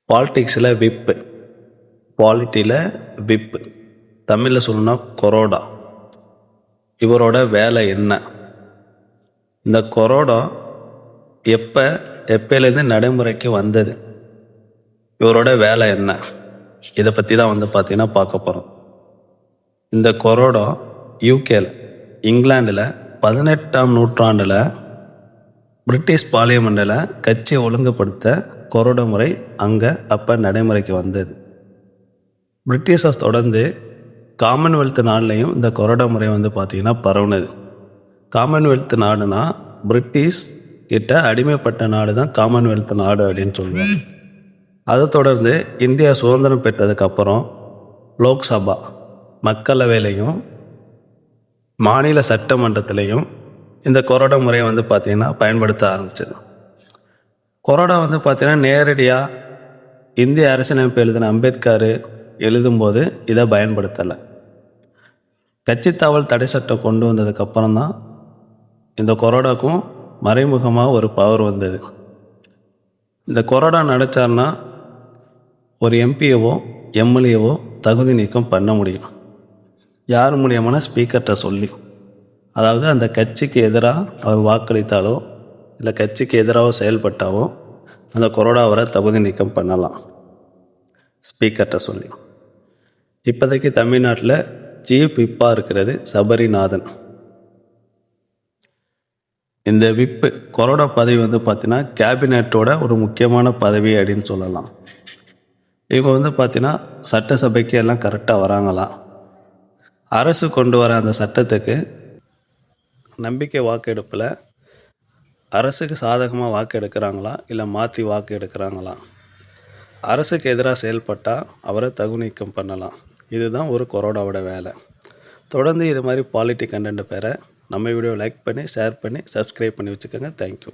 பாலிடிக்ஸில் விப்பு, பாலிட்டியில் விப்பு, தமிழில் சொல்லணும்னா கொரோடா. இவரோட வேலை என்ன? இந்த கொரோடா எப்போலேருந்து நடைமுறைக்கு வந்தது? இவரோட வேலை என்ன? இதை பற்றி தான் பார்த்தீங்கன்னா பார்க்க போகிறோம். இந்த கொரோடா யூகேல, இங்கிலாண்டில் 18ஆம் நூற்றாண்டில் பிரிட்டிஷ் பார்லிமெண்டில் கட்சியை ஒழுங்குபடுத்த கொரோடா முறை அப்போ நடைமுறைக்கு வந்தது. பிரிட்டிஷர்ஸ் தொடர்ந்து காமன்வெல்த் நாடுலையும் இந்த கொரோடா முறை பார்த்தீங்கன்னா பரவுனது. காமன்வெல்த் நாடுனா பிரிட்டிஷ் கிட்ட அடிமைப்பட்ட நாடு தான் காமன்வெல்த் நாடு அப்படின்னு சொல்லுவாங்க. அதை தொடர்ந்து இந்தியா சுதந்திரம் பெற்றதுக்கப்புறம் லோக்சபா மக்களவையிலையும் மாநில சட்டமன்றத்திலையும் இந்த கொரோடா முறையை பார்த்தீங்கன்னா பயன்படுத்த ஆரம்பிச்சது. கொரோடா பார்த்தீங்கன்னா நேரடியாக இந்திய அரசியலமைப்பு எழுதின அம்பேத்கர் எழுதும்போது இதை பயன்படுத்தலை. கட்சி தாவல் தடை சட்டம் கொண்டு வந்ததுக்கப்புறம் தான் இந்த கொரோடாக்கும் மறைமுகமாக ஒரு பவர் வந்தது. இந்த கொரோடா நடச்சார்னா ஒரு எம்பியவோ எம்எல்ஏவோ தகுதி நீக்கம் பண்ண முடியும். யார் மூலியமான ஸ்பீக்கர்கிட்ட சொல்லி, அதாவது அந்த கட்சிக்கு எதிராக அவர் வாக்களித்தாலோ இல்லை கட்சிக்கு எதிராக செயல்பட்டாவோ அந்த கொரோடா அவரை தகுதி நீக்கம் பண்ணலாம் ஸ்பீக்கர்கிட்ட சொல்லி. இப்போதைக்கு தமிழ்நாட்டில் சீஃப் விப்பாக இருக்கிறது சபரிநாதன். இந்த விப்பு கொரோடா பதவி பார்த்தீங்கன்னா கேபினட்டோட ஒரு முக்கியமான பதவி அப்படின்னு சொல்லலாம். இவங்க பார்த்தீங்கன்னா சட்டசபைக்கு எல்லாம் கரெக்டாக வராங்களா, அரசு கொண்டு வர அந்த சட்டத்துக்கு நம்பிக்கை வாக்கெடுப்பில் அரசுக்கு சாதகமாக வாக்கு எடுக்கிறாங்களா இல்லை மாற்றி வாக்கு எடுக்கிறாங்களா, அரசுக்கு எதிராக செயல்பட்டால் அவரை தகுதி நீக்கம் பண்ணலாம். இதுதான் ஒரு கொரோடாவோட வேலை. தொடர்ந்து இது மாதிரி பாலிட்டிக் கண்டென்ட் பெற நம்ம வீடியோ லைக் பண்ணி ஷேர் பண்ணி சப்ஸ்கிரைப் பண்ணி வச்சுக்கோங்க. தேங்க்யூ.